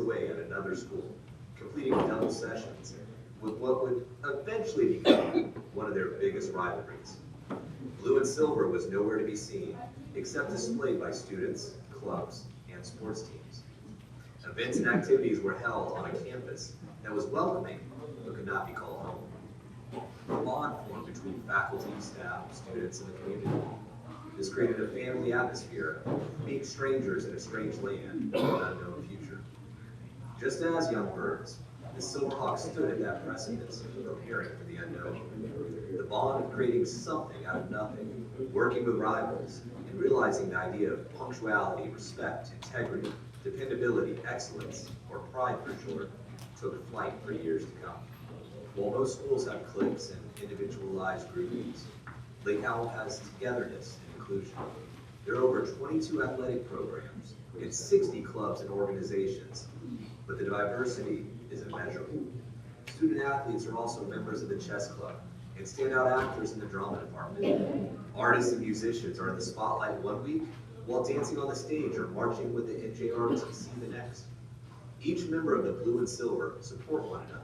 away at another school, completing double sessions with what would eventually become one of their biggest rivalries. Blue and silver was nowhere to be seen, except displayed by students, clubs, and sports teams. Events and activities were held on a campus that was welcoming, but could not be called home. A bond formed between faculty, staff, students, and the community. This created a family atmosphere, being strangers in a strange land with an unknown future. Just as young birds, the Silverhawks stood at that precipice, preparing for the unknown. The bond of creating something out of nothing, working with rivals, and realizing the idea of punctuality, respect, integrity, dependability, excellence, or pride for short, took flight for years to come. While most schools have cliques and individualized groupings, Lake Howell has togetherness and inclusion. There are over 22 athletic programs and 60 clubs and organizations, but the diversity is immeasurable. Student athletes are also members of the chess club and standout actors in the drama department. Artists and musicians are in the spotlight one week, while dancing on the stage or marching with the NJROTC the next. Each member of the Blue and Silver support one another.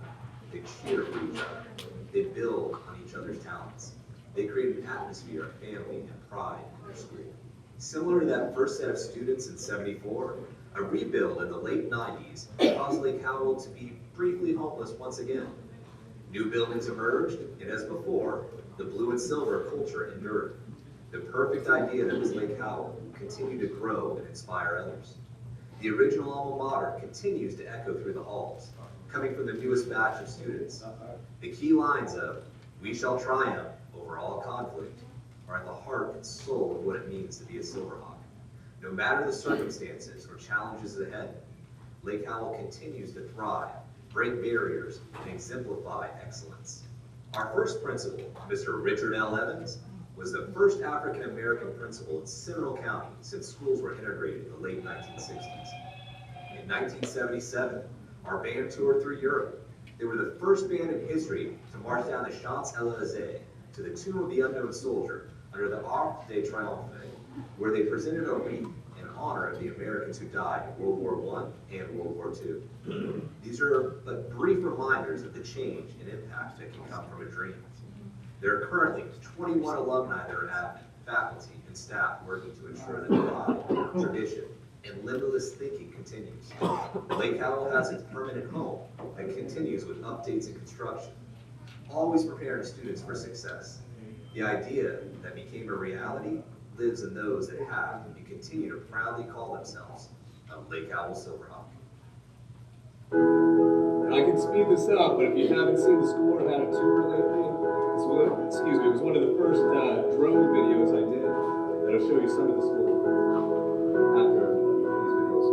They cheer for each other. They build on each other's talents. They create an atmosphere of family and pride in their school. Similar to that first set of students in '74, a rebuild in the late '90s caused Lake Howell to be briefly homeless once again. New buildings emerged, and as before, the Blue and Silver culture endured. The perfect idea that was Lake Howell continued to grow and inspire others. The original alma mater continues to echo through the halls, coming from the newest batch of students. The key lines of "We shall triumph over all conflict" are at the heart and soul of what it means to be a Silverhawk. No matter the circumstances or challenges ahead, Lake Howell continues to thrive, break barriers, and exemplify excellence. Our first principal, Mr. Richard L. Evans, was the first African-American principal in Seminole County since schools were integrated in the late 1960s. In 1977, our band toured through Europe. They were the first band in history to march down the Champs-Élysées to the Tomb of the Unknown Soldier under the Arc de Triomphe, where they presented a wreath in honor of the Americans who died in World War I and World War II. These are but brief reminders of the change and impact that can come from a dream. There are currently 21 alumni that are admin, faculty, and staff working to ensure that pride, tradition, and limitless thinking continues. Lake Howell has its permanent home that continues with updates and construction, always preparing students for success. The idea that became a reality lives in those that have and continue to proudly call themselves a Lake Howell Silverhawk. And I can speed this up, but if you haven't seen the school or had a tour lately, it was one of the first drone videos I did that'll show you some of the school after these videos.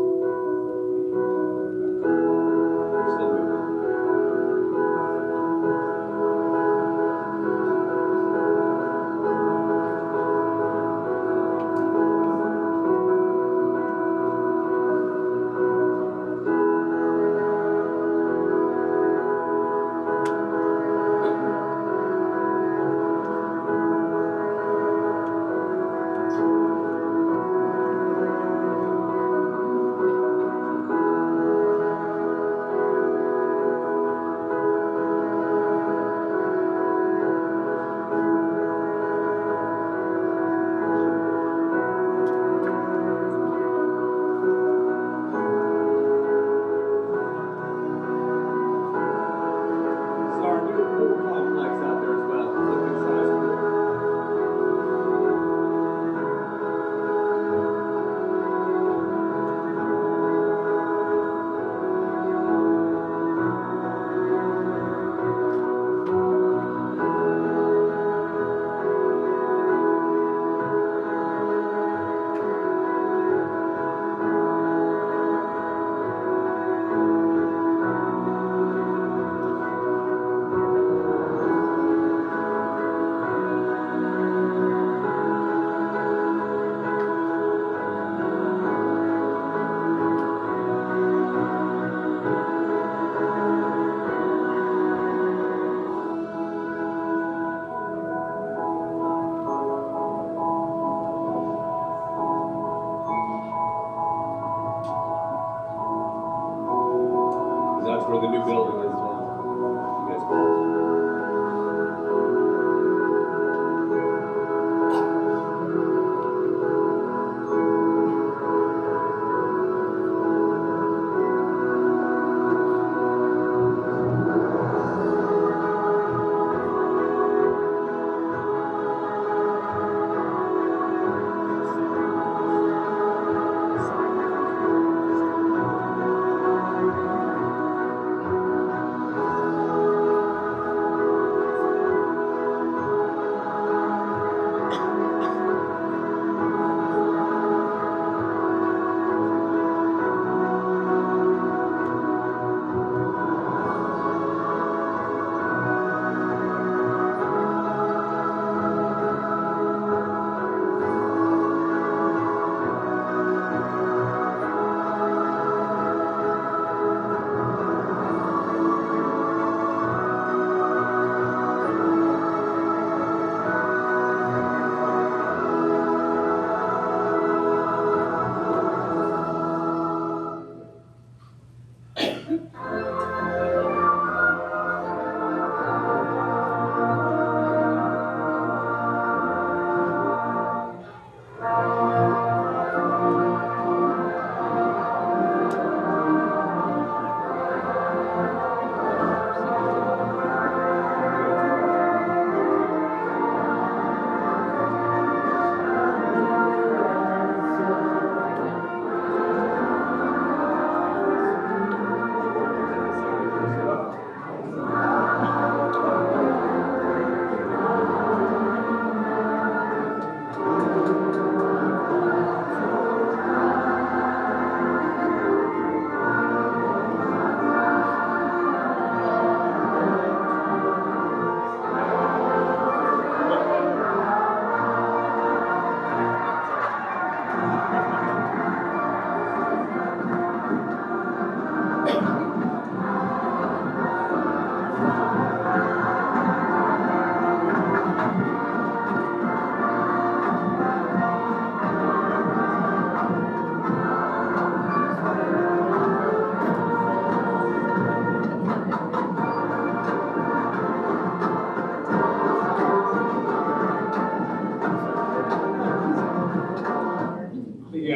We're still moving.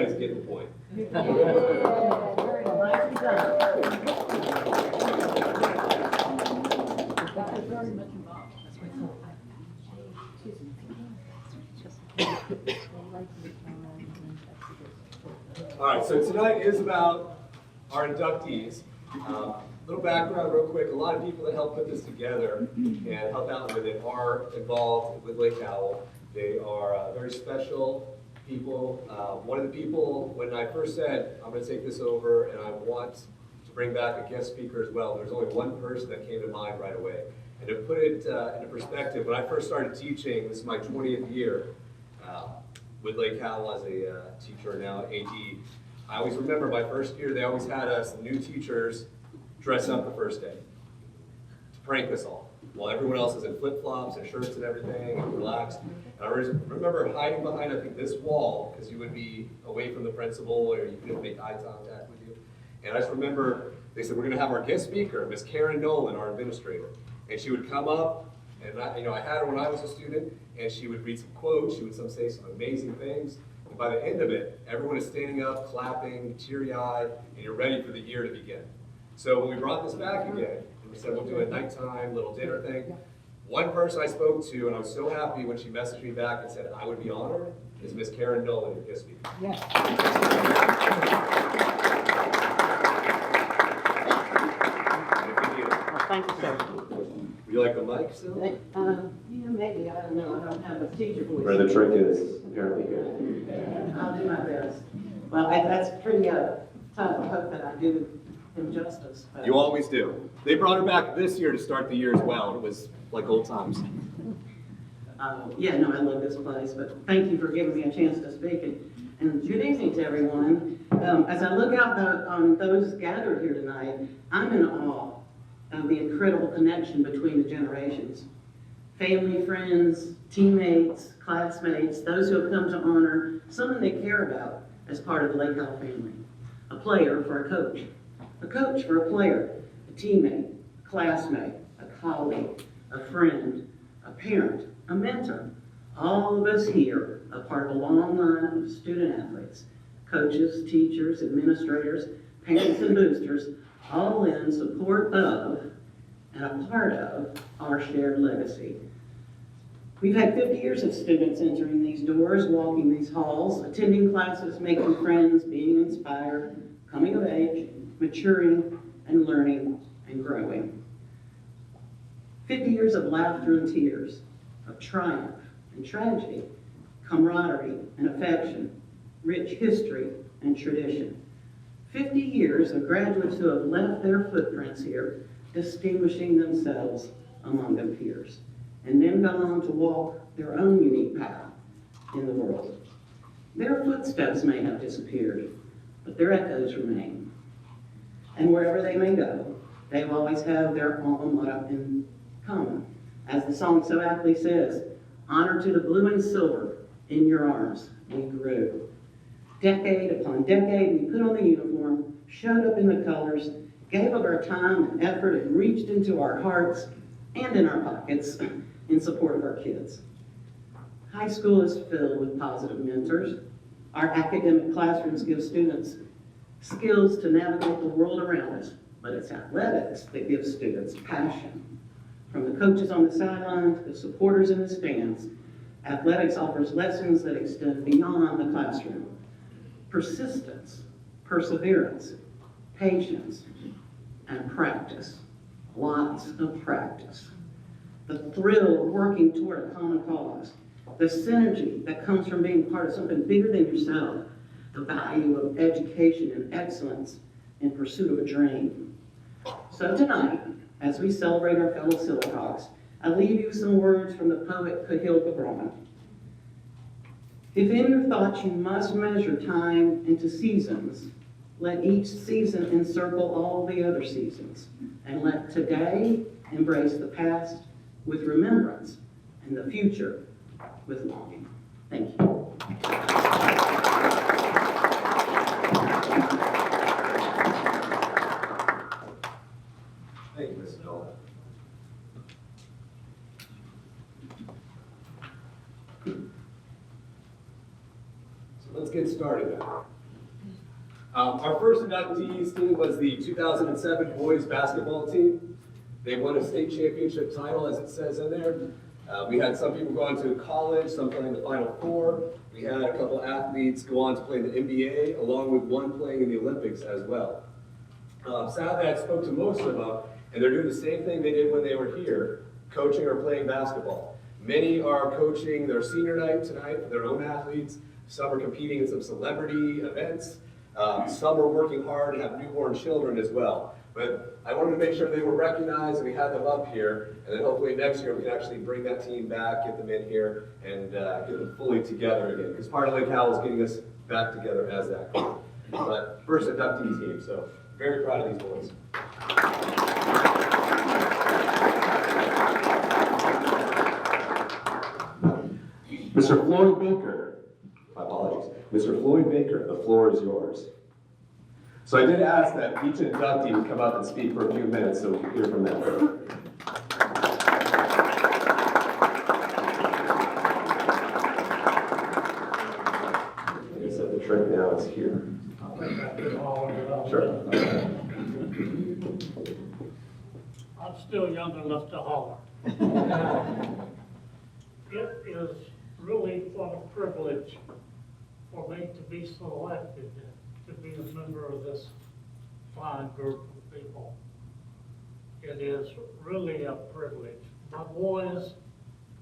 guys get the point. All right, so tonight is about our inductees. Little background real quick. A lot of people that help put this together and help out with it are involved with Lake Howell. They are very special people. One of the people, when I first said, I'm going to take this over and I want to bring back a guest speaker as well, there's only one person that came to mind right away. And to put it into perspective, when I first started teaching, this is my 20th year with Lake Howell as a teacher, now AD. I always remember my first year, they always had us new teachers dress up the first day to prank us all, while everyone else is in flip-flops and shirts and everything and relaxed. And I remember hiding behind, I think, this wall, because you would be away from the principal or you couldn't make eye contact with you. And I just remember they said, we're going to have our guest speaker, Miss Karen Nolan, our administrator. And she would come up, and I had her when I was a student, and she would read some quotes, she would say some amazing things. And by the end of it, everyone is standing up, clapping, teary-eyed, and you're ready for the year to begin. So when we brought this back again, we said we'll do a nighttime little dinner thing. One person I spoke to, and I was so happy when she messaged me back and said I would be honored, is Miss Karen Nolan, your guest speaker. Yeah. Thank you, sir. Would you like a mic still? Yeah, maybe, I don't know, I don't have a teacher voice. Where the trick is, apparently here. I'll do my best. Well, that's pretty tough, I hope that I do him justice. But You always do. They brought her back this year to start the year as well. It was like old times. Yeah, no, I love this place, but thank you for giving me a chance to speak. And good evening to everyone. As I look out on those gathered here tonight, I'm in awe of the incredible connection between the generations. Family, friends, teammates, classmates, those who have come to honor someone they care about as part of the Lake Howell family. A player for a coach for a player, a teammate, a classmate, a colleague, a friend, a parent, a mentor. All of us here are part of a long line of student athletes, coaches, teachers, administrators, parents, and boosters, all in support of and a part of our shared legacy. We've had 50 years of students entering these doors, walking these halls, attending classes, making friends, being inspired, coming of age, maturing, and learning and growing. 50 years of laughter and tears, of triumph and tragedy, camaraderie and affection, rich history and tradition. 50 years of graduates who have left their footprints here, distinguishing themselves among their peers, and then gone on to walk their own unique path in the world. Their footsteps may have disappeared, but their echoes remain. And wherever they may go, they will always have their alma mater in common. As the song so aptly says, honor to the blue and silver, in your arms we grew. Decade upon decade, we put on the uniform, showed up in the colors, gave of our time and effort, and reached into our hearts and in our pockets in support of our kids. High school is filled with positive mentors. Our academic classrooms give students skills to navigate the world around us, but it's athletics that gives students passion. From the coaches on the sideline to the supporters in the stands, athletics offers lessons that extend beyond the classroom. Persistence, perseverance, patience, and practice. Lots of practice. The thrill of working toward a common cause. The synergy that comes from being part of something bigger than yourself. The value of education and excellence in pursuit of a dream. So tonight, as we celebrate our fellow Silverhawks, I leave you some words from the poet Cahill Gibran. If in your thoughts you must measure time into seasons, let each season encircle all the other seasons, and let today embrace the past with remembrance and the future with longing. Thank you. Thank you, Ms. Nolan. So let's get started now. Our first inductees team was the 2007 boys basketball team. They won a state championship title, as it says in there. We had some people go on to college, some playing the Final Four. We had a couple athletes go on to play in the NBA, along with one playing in the Olympics as well. Sadly, I spoke to most of them, and they're doing the same thing they did when they were here, coaching or playing basketball. Many are coaching their senior night tonight for their own athletes. Some are competing in some celebrity events. Some are working hard and have newborn children as well. But I wanted to make sure they were recognized and we had them up here. And then hopefully next year we can actually bring that team back, get them in here, and get them fully together again. Because part of Lake Howell is getting us back together as that group. But first inductee team, so very proud of these boys. Mr. Floyd Baker, my apologies. Mr. Floyd Baker, the floor is yours. So I did ask that each inductee would come up and speak for a few minutes so we can hear from them. Like I said, the trick now is here. Sure. I'm still young enough to holler. It is really what a privilege for me to be selected to be a member of this fine group of people. It is really a privilege. My boys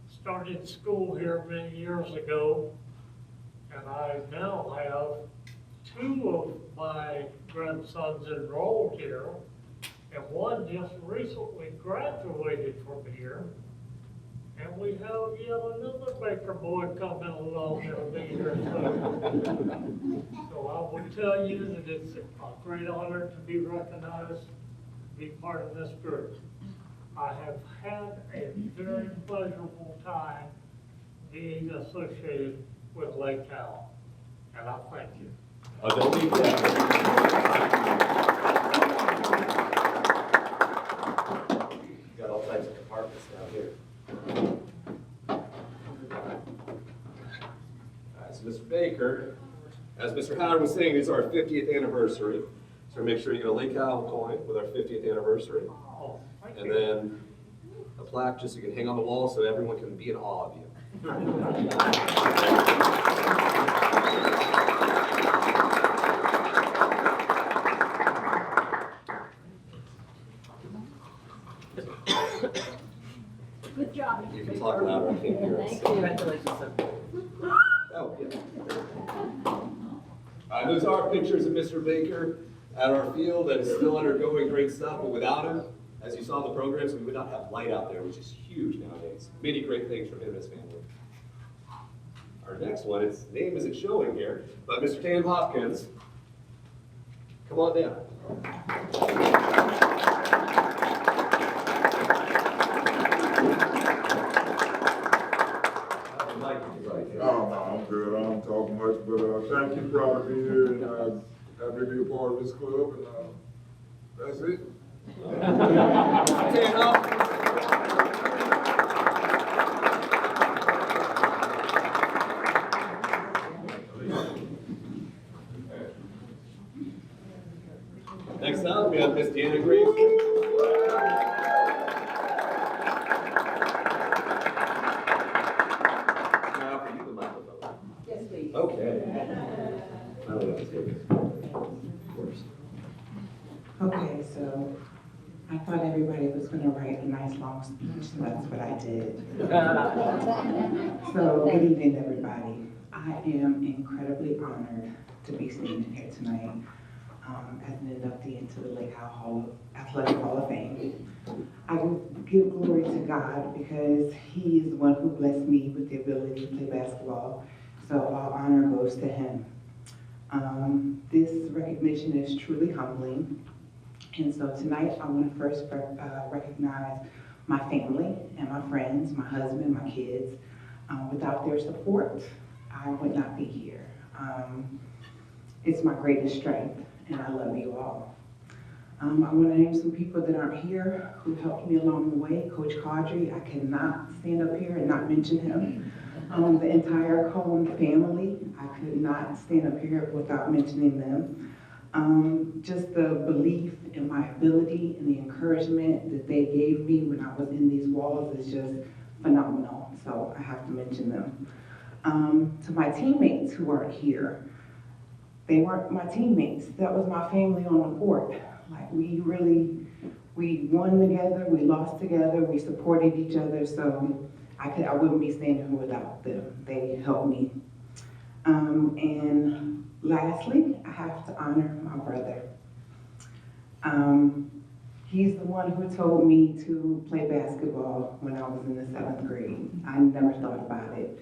started school here many years ago, and I now have 2 of my grandsons enrolled here, and one just recently graduated from here. And we have yet another Baker boy coming along that'll be here soon. So I will tell you that it's a great honor to be recognized, to be part of this group. I have had a very pleasurable time being associated with Lake Howell, and I thank you. Don't leave that. Got all types of compartments down here. So Mr. Baker, as Mr. Howard was saying, this is our 50th anniversary. So make sure you get a Lake Howell coin with our 50th anniversary. Oh, thank And you. then a plaque just so you can hang on the wall so everyone can be in awe of you. Good job. You can talk louder, I can't hear us. Congratulations, sir. Oh, yeah. Those are pictures of Mr. Baker at our field that is still undergoing great stuff, but without him, as you saw in the programs, we would not have light out there, which is huge nowadays. Many great things for him and his family. Our next one, its name isn't showing here, but Mr. Tam Hopkins, come on down. Oh, no, I'm good. I don't talk much, but thank you, proud to be here, and happy to be a part of this club, and that's it. Tam Hopkins. Next up, we have Miss Deanna Graves. Now for you, the microphone. Yes, please. Okay. I don't know, let's take it. Of course. Okay, so I thought everybody was gonna write a nice long speech, so that's what I did. So, good evening, everybody. I am incredibly honored to be standing here tonight as an inductee into the Lake Howell Athletic Hall of Fame. I give glory to God because He is the one who blessed me with the ability to play basketball. So all honor goes to Him. This recognition is truly humbling. And so tonight I want to first recognize my family and my friends, my husband, my kids. Without their support, I would not be here. It's my greatest strength, and I love you all. I want to name some people that aren't here who helped me along the way. Coach Caudry, I cannot stand up here and not mention him. The entire Cone family, I could not stand up here without mentioning them. Just the belief in my ability and the encouragement that they gave me when I was in these walls is just phenomenal. So I have to mention them. To my teammates who aren't here, they weren't my teammates. That was my family on the court. Like we won together, we lost together, we supported each other. So I wouldn't be standing here without them. They helped me. And lastly, I have to honor my brother. He's the one who told me to play basketball when I was in the 7th grade. I never thought about it.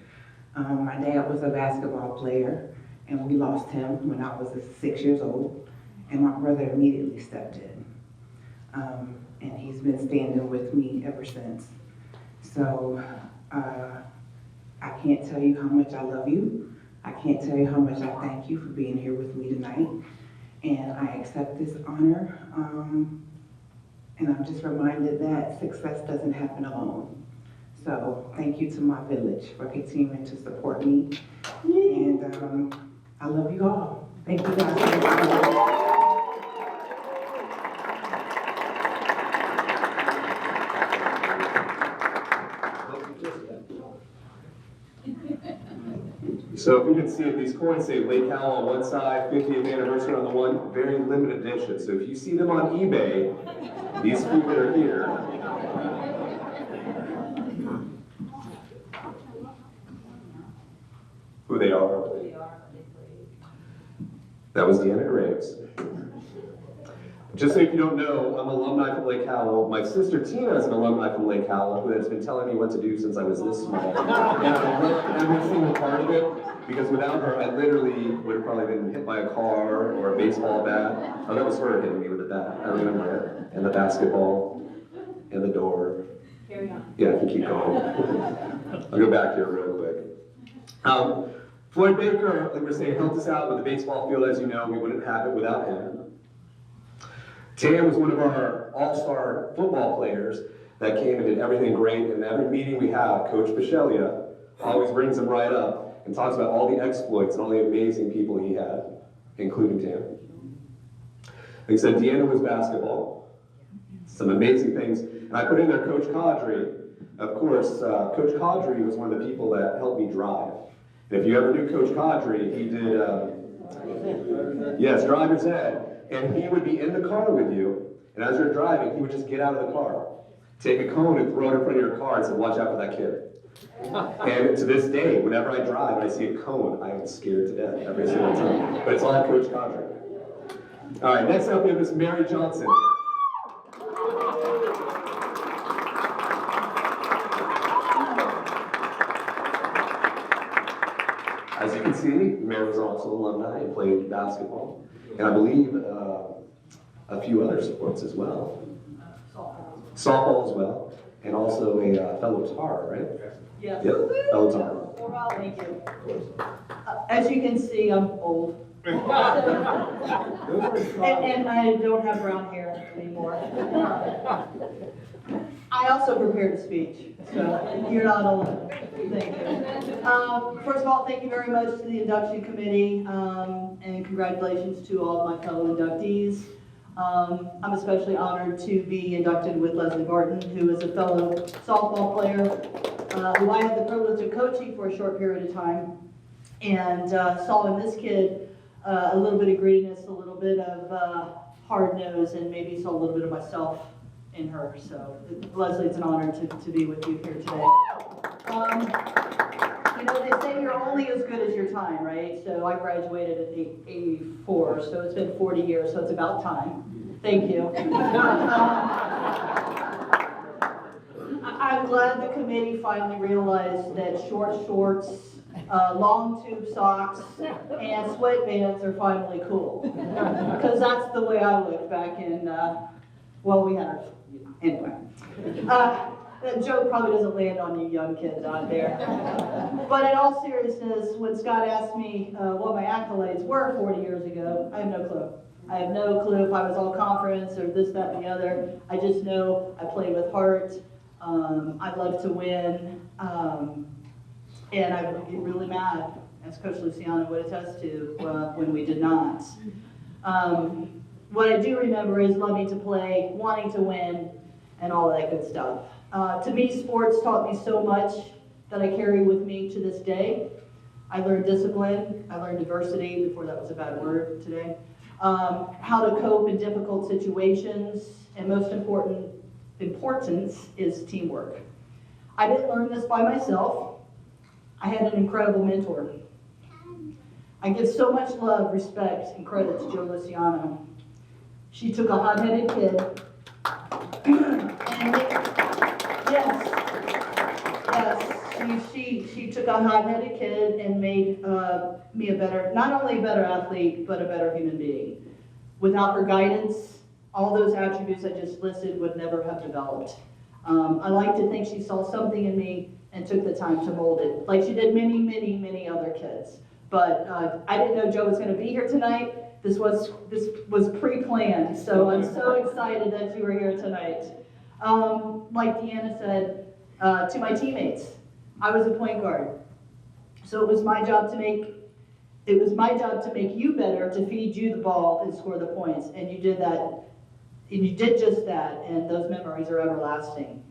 My dad was a basketball player, and we lost him when I was 6 years old, and my brother immediately stepped in. And he's been standing with me ever since. So I can't tell you how much I love you. I can't tell you how much I thank you for being here with me tonight. And I accept this honor. And I'm just reminded that success doesn't happen alone. So thank you to my village for continuing to support me. And I love you all. Thank you guys. So if we can see it, these coins say Lake Howell on one side, 50th anniversary on the one, very limited edition. So if you see them on eBay, these people are here. Who they are. That was Deanna Graves. Just so if you don't know, I'm an alumni from Lake Howell. My sister Tina is an alumni from Lake Howell who has been telling me what to do since I was this small. And I love every single part of it, because without her, I literally would have probably been hit by a car or a baseball bat. Oh, that was her hitting me with a bat. I remember it. And the basketball, and the door. Carry on. Yeah, I can keep going. I'll go back here real quick. Floyd Baker, like we were saying, helped us out with the baseball field. As you know, we wouldn't have it without him. Tam was one of our all-star football players that came and did everything great. And every meeting we have, Coach Bisceglia always brings him right up and talks about all the exploits and all the amazing people he had, including Tam. Like I said, Deanna was basketball. Some amazing things. And I put in there Coach Cadre. Of course, Coach Cadre was one of the people that helped me drive. And if you ever knew Coach Cadre, he did, yes, driver's ed. And he would be in the car with you, and as you're driving, he would just get out of the car, take a cone and throw it in front of your car and say, watch out for that kid. And to this day, whenever I drive and I see a cone, I am scared to death every single time. But it's all Coach Cadre. All right, next up we have Miss Mary Johnson. As you can see, Mary was also an alumni and played basketball. And I believe a few other sports as well. Softball as well. And also a fellow tar, right? Yes. Yep, fellow tar. Well, thank you. As you can see, I'm old. and I don't have brown hair anymore. I also prepared a speech, so you're not alone. Thank you. First of all, thank you very much to the induction committee, and congratulations to all of my fellow inductees. I'm especially honored to be inducted with Leslie Barton, who is a fellow softball player, who I had the privilege of coaching for a short period of time, and saw in this kid a little bit of grittiness, a little bit of hard nose, and maybe saw a little bit of myself in her. So, Leslie, it's an honor to be with you here today. You know, they say you're only as good as your time, right? So I graduated at 84, so it's been 40 years, so it's about time. Thank you. I'm glad the committee finally realized that short shorts, long tube socks, and sweatbands are finally cool. Because that's the way I looked back in, well, we had, anyway. That joke probably doesn't land on you young kids out there. But in all seriousness, when Scott asked me what my accolades were 40 years ago, I have no clue. I have no clue if I was all conference or this, that, and the other. I just know I play with heart. I love to win. And I would get really mad, as Coach Luciano would attest to, when we did not. What I do remember is loving to play, wanting to win, and all that good stuff. To me, sports taught me so much that I carry with me to this day. I learned discipline, I learned diversity, before that was a bad word today, how to cope in difficult situations, and most importance is teamwork. I didn't learn this by myself. I had an incredible mentor. I give so much love, respect, and credit to Joe Luciano. She took a hot-headed kid, and she took a hot-headed kid and made me a better, not only a better athlete, but a better human being. Without her guidance, all those attributes I just listed would never have developed. I like to think she saw something in me and took the time to mold it, like she did many, many, many other kids. But I didn't know Joe was going to be here tonight. This was pre-planned, so I'm so excited that you were here tonight. Like Deanna said, to my teammates, I was a point guard, so it was my job to make you better, to feed you the ball and score the points, and you did that, and you did just that, and those memories are everlasting.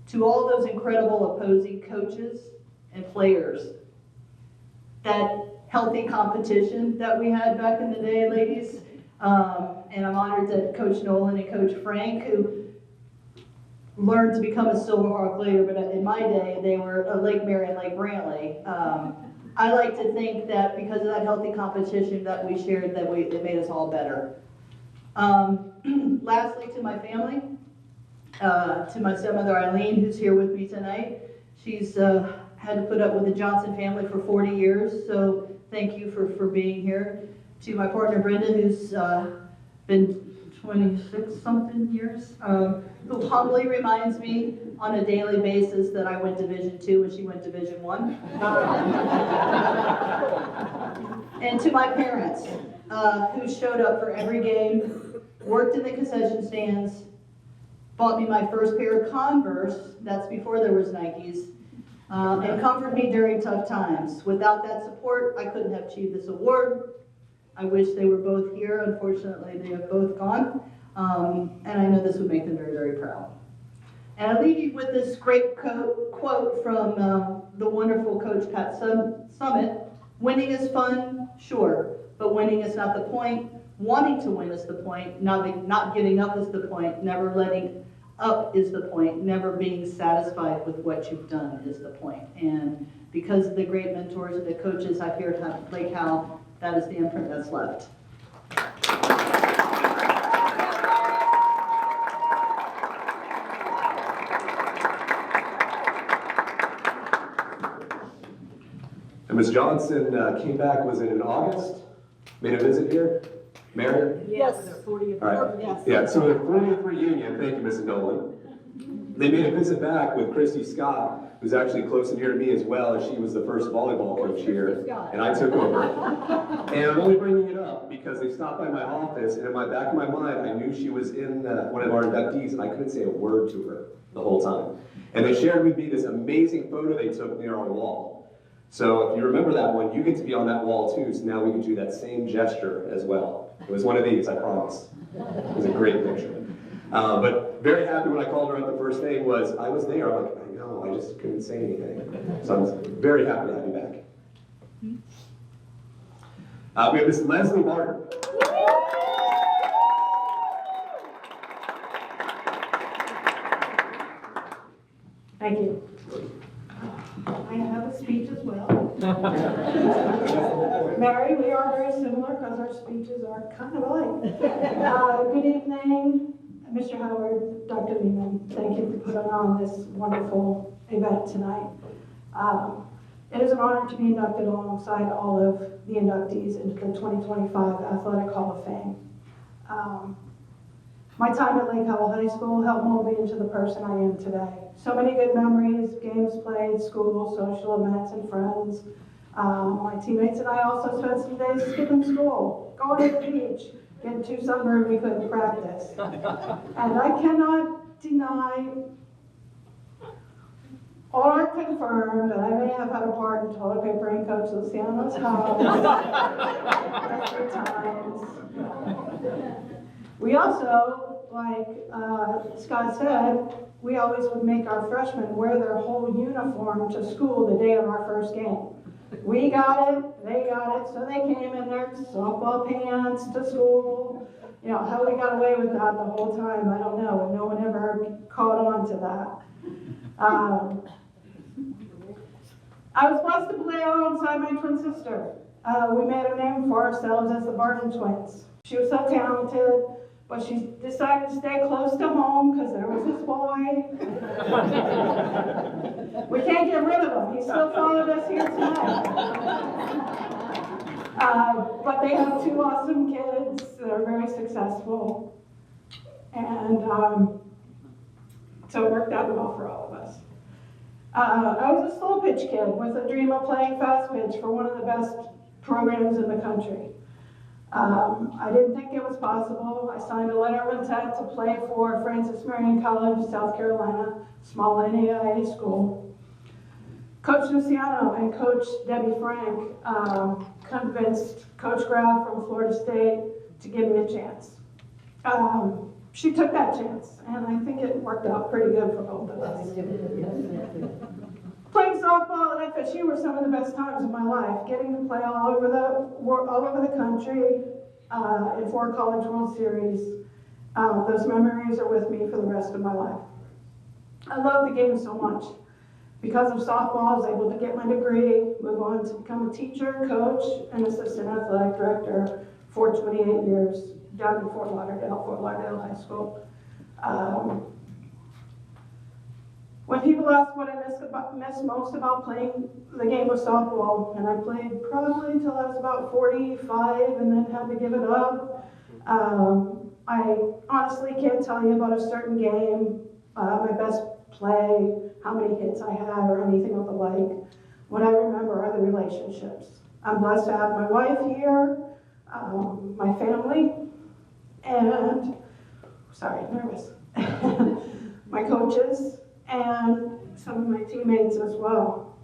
To all those incredible opposing coaches and players, that healthy competition that we had back in the day, ladies, and I'm honored that Coach Nolan and Coach Frank, who learned to become a Silverhawk later, but in my day, they were Lake Mary and Lake Brantley. I like to think that because of that healthy competition that we shared, that it made us all better. Lastly, to my family, to my stepmother Eileen, who's here with me tonight. She's had to put up with the Johnson family for 40 years, so thank you for being here. To my partner Brenda, who's been 26-something years, who humbly reminds me on a daily basis that I went Division II and she went Division I. And to my parents, who showed up for every game, worked in the concession stands, bought me my first pair of Converse, that's before there was Nikes, and comforted me during tough times. Without that support, I couldn't have achieved this award. I wish they were both here. Unfortunately, they have both gone. And I know this would make them very, very proud. And I leave you with this great quote from the wonderful Coach Pat Summitt. Winning is fun, sure, but winning is not the point. Wanting to win is the point. Not giving up is the point. Never letting up is the point. Never being satisfied with what you've done is the point. And because of the great mentors and the coaches I've here at Lake Howell, that is the imprint that's left. And Ms. Johnson came back, was it in August? Made a visit here? Mary? Yes. All right. Yes. Yeah, so the 40th reunion, thank you, Mrs. Nolan. They made a visit back with Christy Scott, who's actually close and dear to me as well, as she was the first volleyball coach here, and I took over. And I'm only bringing it up because they stopped by my office, and in my back of my mind, I knew she was in one of our inductees, and I couldn't say a word to her the whole time. And they shared with me this amazing photo they took near our wall. So if you remember that one, you get to be on that wall too, so now we can do that same gesture as well. It was one of these, I promise. It was a great picture. But very happy when I called her up, the first thing was, I was there. I'm like, I know, I just couldn't say anything. So I'm very happy to have you back. We have Miss Leslie Barton. Thank you. I have a speech as well. Mary, we are very similar because our speeches are kind of alike. Good evening, Mr. Howard, Dr. Lehman. Thank you for putting on this wonderful event tonight. It is an honor to be inducted alongside all of the inductees into the 2025 Athletic Hall of Fame. My time at Lake Howell High School helped mold me into the person I am today. So many good memories, games played, school, social events, and friends. My teammates and I also spent some days skipping school, going to the beach, getting too sunburned we couldn't practice. And I cannot deny or confirm that I may have had a part in toilet papering Coach Luciano's house a few times. We also, like Scott said, we always would make our freshmen wear their whole uniform to school the day of our first game. We got it, they got it, so they came in their softball pants to school. You know, how we got away with that the whole time, I don't know, and no one ever caught on to that. I was blessed to play alongside my twin sister. We made a name for ourselves as the Barton twins. She was so talented, but she decided to stay close to home because there was this boy. We can't get rid of him. He still followed us here tonight. But they have two awesome kids that are very successful. And so it worked out well for all of us. I was a slow pitch kid with a dream of playing fast pitch for one of the best programs in the country. I didn't think it was possible. I signed a letter of intent to play for Francis Marion College, South Carolina, small NAIA school. Coach Luciano and Coach Debbie Frank convinced Coach Graf from Florida State to give me a chance. She took that chance, and I think it worked out pretty good for both of us. Playing softball at FSU were some of the best times of my life. Getting to play all over the country in 4 College World Series. Those memories are with me for the rest of my life. I love the game so much. Because of softball, I was able to get my degree, move on to become a teacher, coach, and assistant athletic director for 28 years down in Fort Lauderdale High School. When people ask what I miss most about playing the game of softball, and I played probably until I was about 45 and then had to give it up, I honestly can't tell you about a certain game, my best play, how many hits I had, or anything of the like. What I remember are the relationships. I'm blessed to have my wife here, my family, and, sorry, nervous, my coaches, and some of my teammates as well,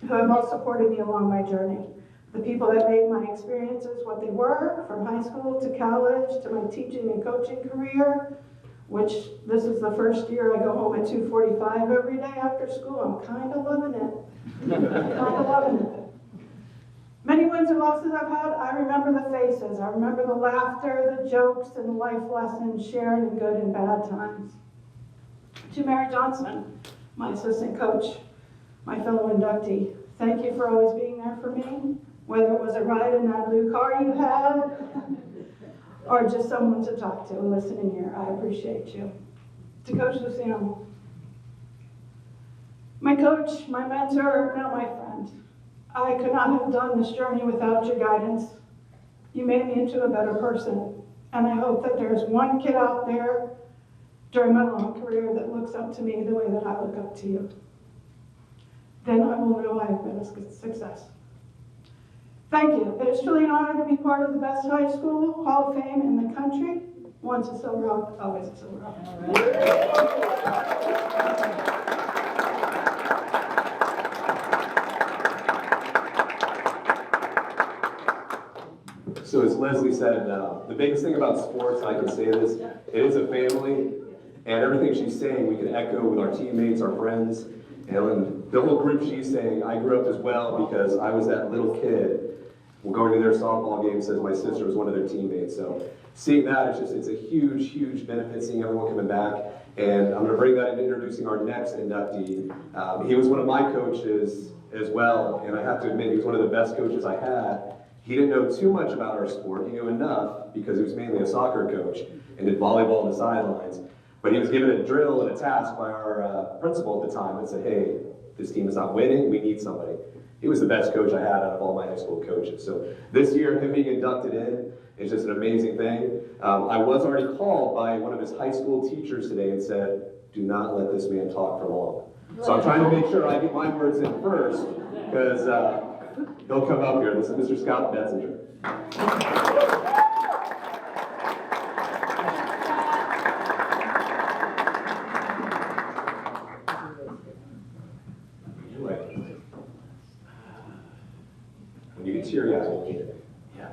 who have all supported me along my journey. The people that made my experiences what they were, from high school to college to my teaching and coaching career, which this is the first year I go home at 2:45 every day after school. I'm kind of loving it. Many wins and losses I've had, I remember the faces. I remember the laughter, the jokes, and the life lessons shared in good and bad times. To Mary Johnson, my assistant coach, my fellow inductee, thank you for always being there for me, whether it was a ride in that blue car you had, or just someone to talk to, a listening ear. I appreciate you. To Coach Luciano, my coach, my mentor, now my friend. I could not have done this journey without your guidance. You made me into a better person, and I hope that there's one kid out there during my long career that looks up to me the way that I look up to you. Then I will know I have been a success. Thank you. It is truly an honor to be part of the best high school Hall of Fame in the country. Once a Silver Hawk, always a Silver Hawk. So as Leslie said, the biggest thing about sports, I can say this, it is a family, and everything she's saying we can echo with our teammates, our friends, and the whole group she's saying, I grew up as well because I was that little kid going to their softball games as my sister was one of their teammates. So seeing that, it's a huge, huge benefit seeing everyone coming back. And I'm going to bring that into introducing our next inductee. He was one of my coaches as well, and I have to admit, he was one of the best coaches I had. He didn't know too much about our sport. He knew enough because he was mainly a soccer coach and did volleyball on the sidelines. But he was given a drill and a task by our principal at the time that said, hey, this team is not winning, we need somebody. He was the best coach I had out of all my high school coaches. So this year, him being inducted in is just an amazing thing. I was already called by one of his high school teachers today and said, do not let this man talk for long. So I'm trying to make sure I get my words in first, because he'll come up here. This is Mr. Scott Betsinger. When you get teary eyes, we'll need it. Yeah.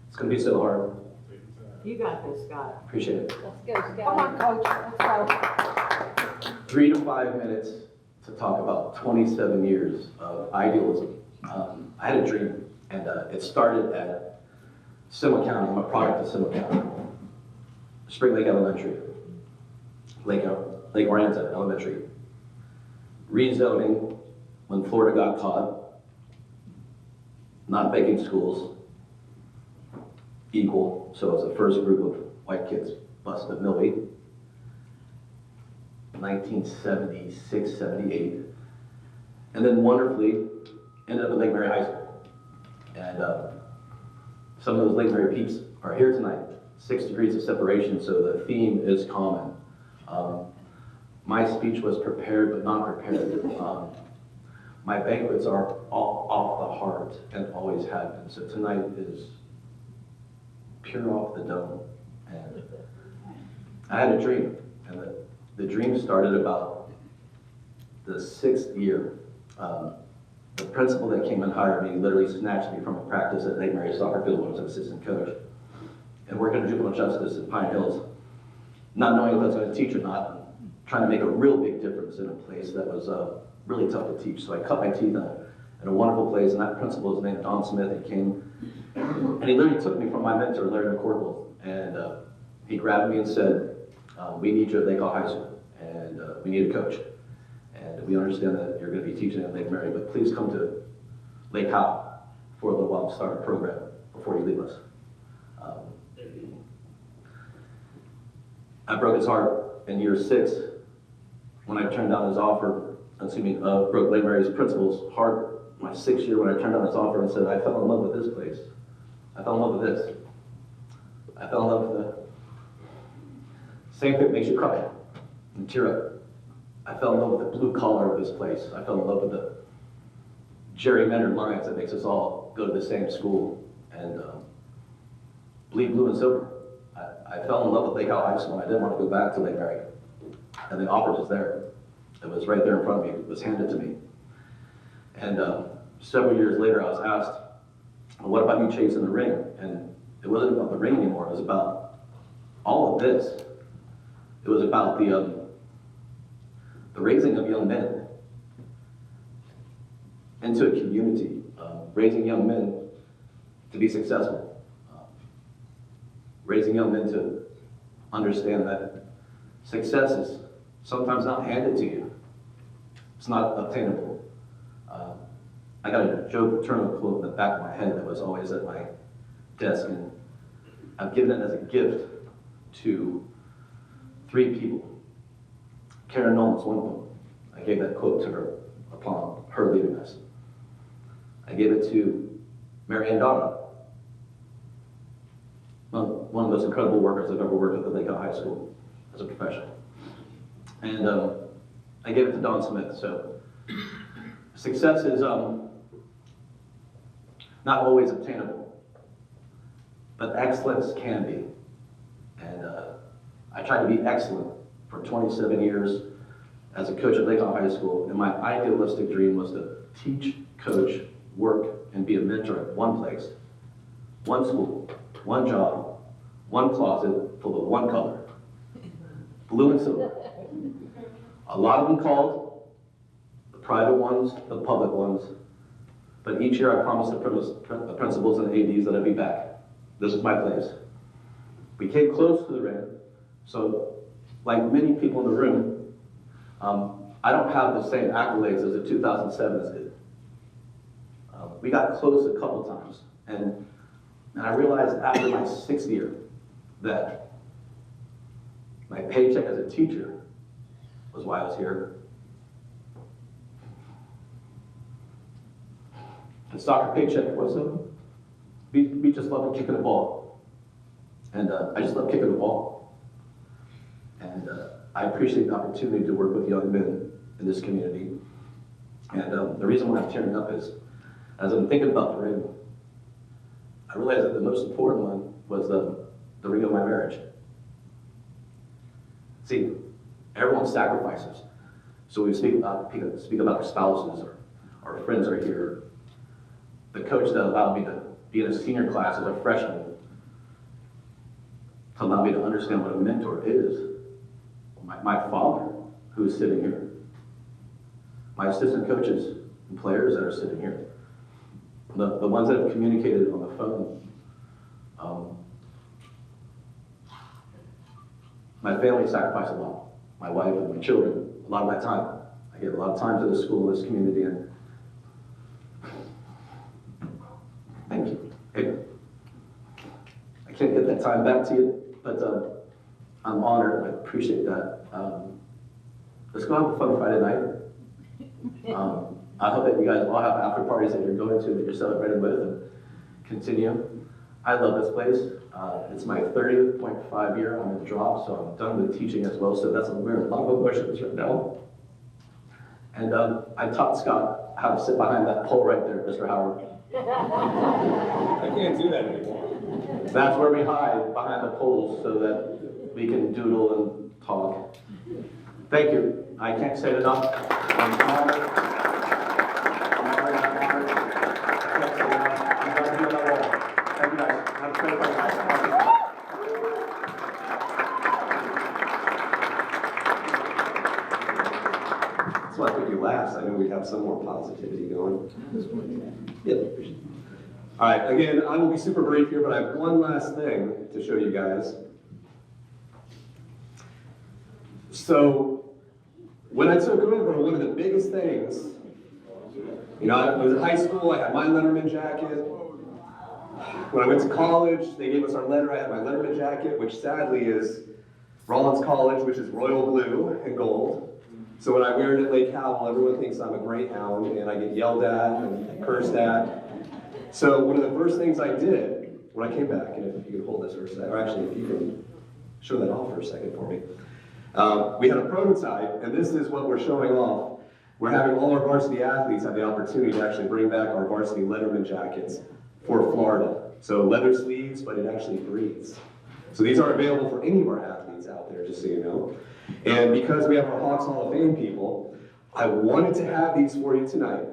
It's gonna be so hard. You got this, Scott. Appreciate it. Let's go, Scott. Come on, coach, let's go. 3 to 5 minutes to talk about 27 years of idealism. I had a dream, and it started at Seminole County. I'm a product of Seminole County. Spring Lake Elementary, Lake Orienta Elementary. Rezoning when Florida got caught, not making schools equal, so it was the first group of white kids bused at Milby. 1976, 78, and then wonderfully ended up at Lake Mary High School. And some of those Lake Mary peeps are here tonight. 6 degrees of separation, so the theme is common. My speech was prepared but not prepared. My banquets are all off the heart and always have been. So tonight is pure off the dome. And I had a dream, and the dream started about the 6th year. The principal that came and hired me literally snatched me from a practice at Lake Mary soccer field when I was an assistant coach and working in juvenile justice in Pine Hills, not knowing if I was going to teach or not, trying to make a real big difference in a place that was really tough to teach. So I cut my teeth in a wonderful place, and that principal was named Don Smith. He came, and he literally took me from my mentor, Larry McCorkle, and he grabbed me and said, we need you at Lake High School, and we need a coach. And we understand that you're going to be teaching at Lake Mary, but please come to Lake Howe for a little while to start a program before you leave us. I broke his heart in year 6 when I turned down his offer, broke Lake Mary's principal's heart my 6th year when I turned down his offer and said, I fell in love with this place. I fell in love with this. I fell in love with the same thing that makes you cry and tear up. I fell in love with the blue collar of this place. I fell in love with the gerrymandered lines that makes us all go to the same school and bleed blue and silver. I fell in love with Lake High School, and I didn't want to go back to Lake Mary. And the offer was there. It was right there in front of me. It was handed to me. And several years later, I was asked, well, what about you chasing the ring? And it wasn't about the ring anymore. It was about all of this. It was about the raising of young men into a community, raising young men to be successful. Raising young men to understand that success is sometimes not handed to you. It's not obtainable. I got a Joe Paterno quote in the back of my head that was always at my desk, and I've given it as a gift to 3 people. Karen Nolan's one of them. I gave that quote to her upon her leaving us. I gave it to Mary Ann Donna, one of the most incredible workers I've ever worked with at Lake High School as a professional. And I gave it to Don Smith. So success is not always obtainable, but excellence can be. And I tried to be excellent for 27 years as a coach at Lake High School, and my idealistic dream was to teach, coach, work, and be a mentor at one place, one school, one job, one closet full of one color, blue and silver. A lot of them called, the private ones, the public ones, but each year I promised the principals and the ADs that I'd be back. This is my place. We came close to the ring, so like many people in the room, I don't have the same accolades as the 2007s did. We got close a couple times, and I realized after my 6th year that my paycheck as a teacher was why I was here. The soccer paycheck was we just love kicking the ball, and I just love kicking the ball, and I appreciate the opportunity to work with young men in this community. And the reason why I'm tearing up is, as I'm thinking about the ring, I realized that the most important one was the ring of my marriage. See, everyone sacrifices. So we speak about our spouses, or our friends are here. The coach that allowed me to be in a senior class as a freshman, to allow me to understand what a mentor is. My father, who is sitting here. My assistant coaches and players that are sitting here. The ones that have communicated on the phone. My family sacrificed a lot. My wife and my children, a lot of my time. I gave a lot of time to the school, this community, and thank you. Hey, I can't get that time back to you, but I'm honored. I appreciate that. Let's go have a fun Friday night. I hope that you guys all have after parties that you're going to, that you're celebrating with, and continue. I love this place. It's my 30th.5 year on the job, so I'm done with teaching as well, so that's a weird lot of emotions right now. And I taught Scott how to sit behind that pole right there, Mr. Howard. I can't do that anymore. That's where we hide, behind the poles, so that we can doodle and talk. Thank you. I can't say it enough. I'm honored. I'm honored. I can't say it enough. I'm glad to be on that wall. Thank you guys. Have a great night. That's why I put you last. I knew we'd have some more positivity going. Yep. All right, again, I will be super brief here, but I have one last thing to show you guys. So, when I took over, one of the biggest things, I was in high school, I had my Letterman jacket. When I went to college, they gave us our letter, I had my Letterman jacket, which sadly is Rollins College, which is royal blue and gold. So when I wear it at Lake Howell, everyone thinks I'm a Greyhound, and I get yelled at and cursed at. So one of the first things I did when I came back, and if you could hold this for a second, or actually if you can show that off for a second for me. We had a prototype, and this is what we're showing off. We're having all our varsity athletes have the opportunity to actually bring back our varsity Letterman jackets for Florida. So leather sleeves, but it actually breathes. So these are available for any of our athletes out there, just so you know. And because we have our Hawks Hall of Fame people, I wanted to have these for you tonight.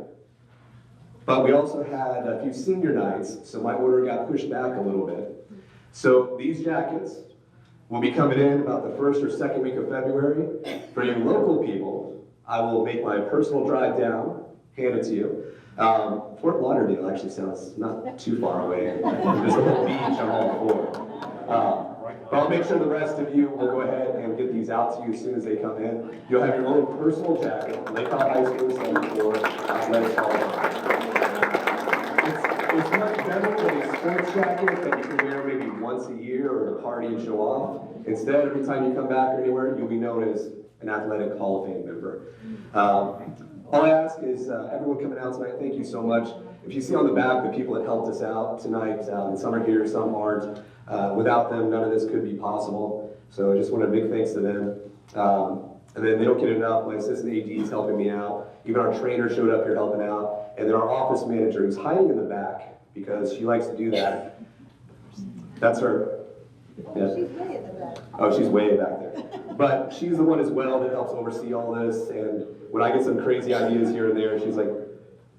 But we also had a few senior nights, so my order got pushed back a little bit. So these jackets will be coming in about the first or second week of February. For you local people, I will make my personal drive down, hand it to you. Fort Lauderdale actually sounds not too far away. There's a little beach I'm all for. But I'll make sure the rest of you will go ahead and get these out to you as soon as they come in. You'll have your own personal jacket, Lake Howell High School 74, Athletics HOF Ceremony. It's much better than a sports jacket that you can wear maybe once a year or at a party and show off. Instead, every time you come back or anywhere, you'll be known as an Athletic Hall of Fame member. All I ask is everyone coming out tonight, thank you so much. If you see on the back the people that helped us out tonight, some are here, some aren't. Without them, none of this could be possible. So I just want a big thanks to them. And then they don't get enough. My assistant AD is helping me out. Even our trainer showed up here helping out. And then our office manager who's hiding in the back because she likes to do that. That's her. Yeah. She's way in the back. Oh, she's way back there. But she's the one as well that helps oversee all this. And when I get some crazy ideas here and there, she's like,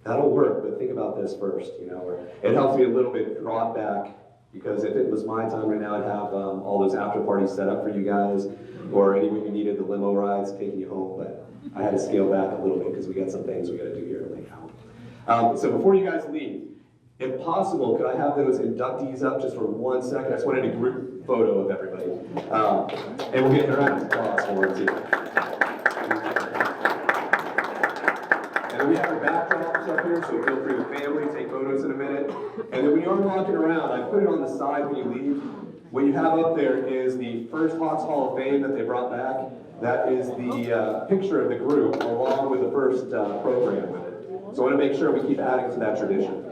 that'll work, but think about this first, Or it helps me a little bit draw it back. Because if it was my time right now, I'd have all those after parties set up for you guys, or anyone you needed, the limo rides taking you home. But I had to scale back a little bit because we got some things we got to do here at Lake Howell. So before you guys leave, if possible, could I have those inductees up just for 1 second? I just wanted a group photo of everybody, and we'll get a round of applause for it too. And then we have our backdrops up here, so feel free with family, take photos in a minute. And then when you are walking around, I put it on the side when you leave. What you have up there is the first Hawks Hall of Fame that they brought back. That is the picture of the group along with the first program with it. So I want to make sure we keep adding to that tradition.